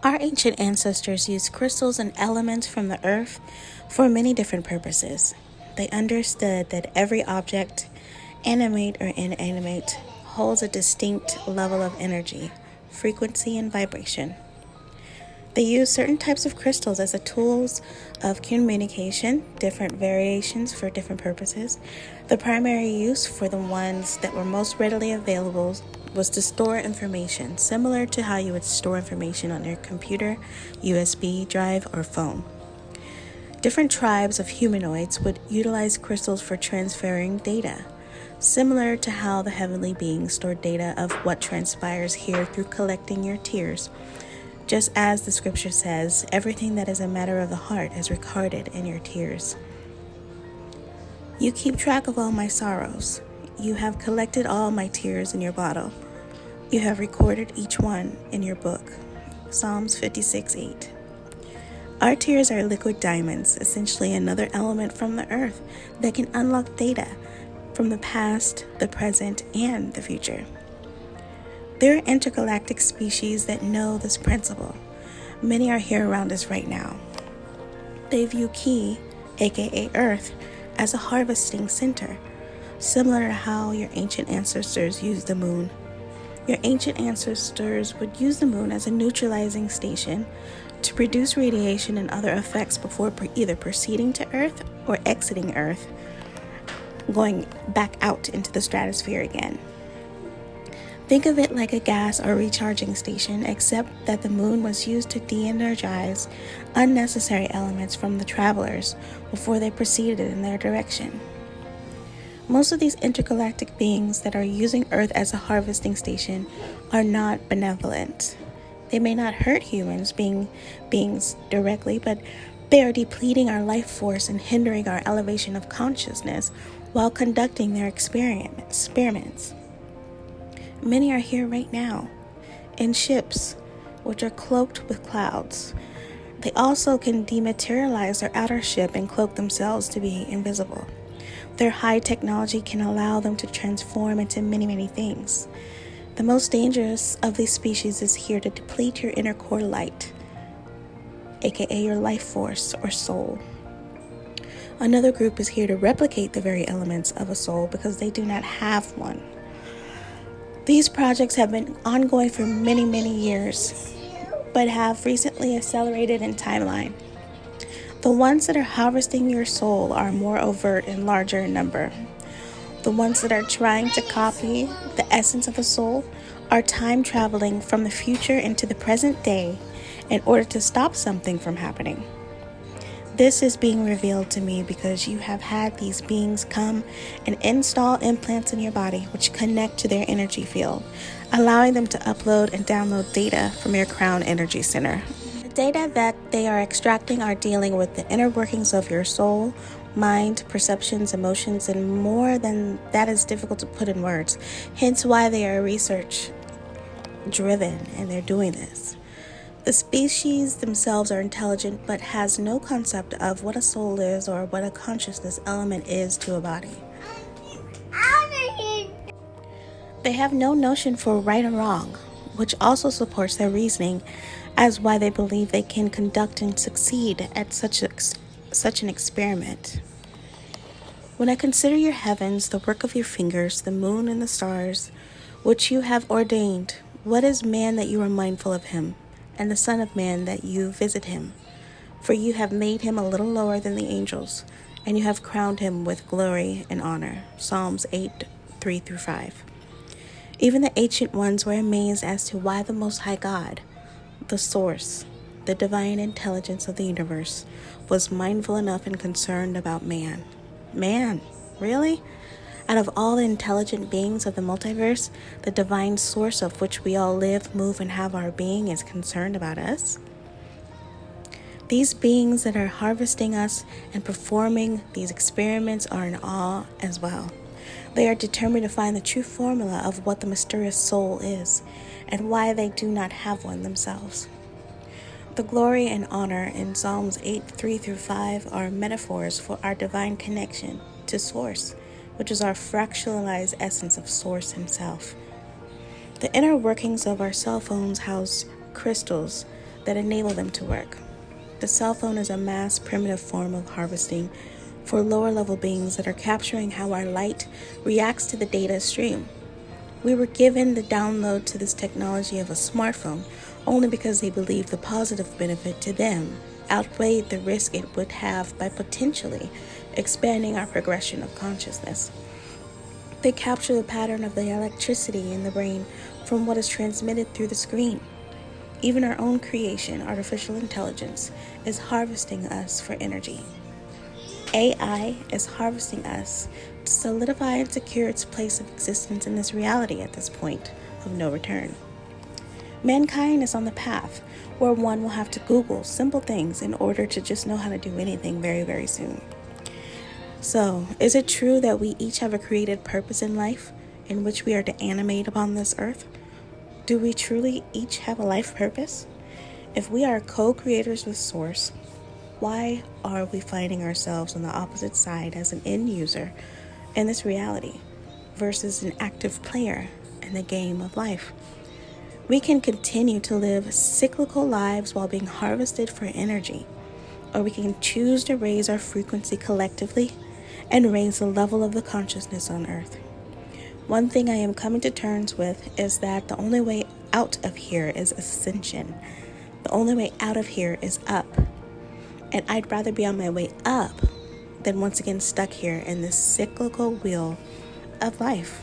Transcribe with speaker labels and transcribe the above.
Speaker 1: Our ancient ancestors used crystals and elements from the earth for many different purposes. They understood that every object, animate or inanimate, holds a distinct level of energy, frequency, and vibration. They used certain types of crystals as a tools of communication, different variations for different purposes. The primary use for the ones that were most readily available was to store information, similar to how you would store information on your computer, USB drive, or phone. Different tribes of humanoids would utilize crystals for transferring data, similar to how the heavenly beings store data of what transpires here through collecting your tears. Just as the scripture says, everything that is a matter of the heart is recorded in your tears. You keep track of all my sorrows. You have collected all my tears in your bottle. You have recorded each one in your book. Psalms 56:8. Our tears are liquid diamonds, essentially another element from the earth that can unlock data from the past, the present, and the future. There are intergalactic species that know this principle. Many are here around us right now. They view Ki, aka Earth, as a harvesting center, similar to how your ancient ancestors used the moon. Your ancient ancestors would use the moon as a neutralizing station to produce radiation and other effects before either proceeding to Earth or exiting Earth, going back out into the stratosphere again. Think of it like a gas or recharging station, except that the moon was used to de-energize unnecessary elements from the travelers before they proceeded in their direction. Most of these intergalactic beings that are using Earth as a harvesting station are not benevolent. They may not hurt humans beings directly, but they are depleting our life force and hindering our elevation of consciousness while conducting their experiments. Many are here right now, in ships, which are cloaked with clouds. They also can dematerialize their outer ship and cloak themselves to be invisible. Their high technology can allow them to transform into many, many things. The most dangerous of these species is here to deplete your inner core light, aka your life force or soul. Another group is here to replicate the very elements of a soul because they do not have one. These projects have been ongoing for many, many years, but have recently accelerated in timeline. The ones that are harvesting your soul are more overt and larger in number. The ones that are trying to copy the essence of a soul are time traveling from the future into the present day in order to stop something from happening. This is being revealed to me because you have had these beings come and install implants in your body which connect to their energy field, allowing them to upload and download data from your crown energy center. The data that they are extracting are dealing with the inner workings of your soul, mind, perceptions, emotions, and more than that is difficult to put in words. Hence why they are research driven and they're doing this. The species themselves are intelligent but has no concept of what a soul is or what a consciousness element is to a body. They have no notion for right or wrong, which also supports their reasoning as why they believe they can conduct and succeed at such an experiment. When I consider your heavens, the work of your fingers, the moon and the stars, which you have ordained, what is man that you are mindful of him? And the Son of Man that you visit him. For you have made him a little lower than the angels, and you have crowned him with glory and honor. Psalms 8:3-5. Even the ancient ones were amazed as to why the Most High God, the source, the divine intelligence of the universe, was mindful enough and concerned about man. Man, really? Out of all the intelligent beings of the multiverse, the divine source of which we all live, move, and have our being is concerned about us? These beings that are harvesting us and performing these experiments are in awe as well. They are determined to find the true formula of what the mysterious soul is and why they do not have one themselves. The glory and honor in Psalms 8:3-5 are metaphors for our divine connection to Source, which is our fractionalized essence of Source himself. The inner workings of our cell phones house crystals that enable them to work. The cell phone is a mass primitive form of harvesting for lower level beings that are capturing how our light reacts to the data stream. We were given the download to this technology of a smartphone only because they believed the positive benefit to them outweighed the risk it would have by potentially expanding our progression of consciousness. They capture the pattern of the electricity in the brain from what is transmitted through the screen. Even our own creation, artificial intelligence, is harvesting us for energy. AI is harvesting us to solidify and secure its place of existence in this reality at this point of no return. Mankind is on the path where one will have to Google simple things in order to just know how to do anything very, very soon. So, is it true that we each have a created purpose in life in which we are to animate upon this earth? Do we truly each have a life purpose? If we are co-creators with Source, why are we finding ourselves on the opposite side as an end user in this reality versus an active player in the game of life? We can continue to live cyclical lives while being harvested for energy, or we can choose to raise our frequency collectively and raise the level of the consciousness on earth. One thing I am coming to terms with is that the only way out of here is ascension. The only way out of here is up. And I'd rather be on my way up than once again stuck here in this cyclical wheel of life.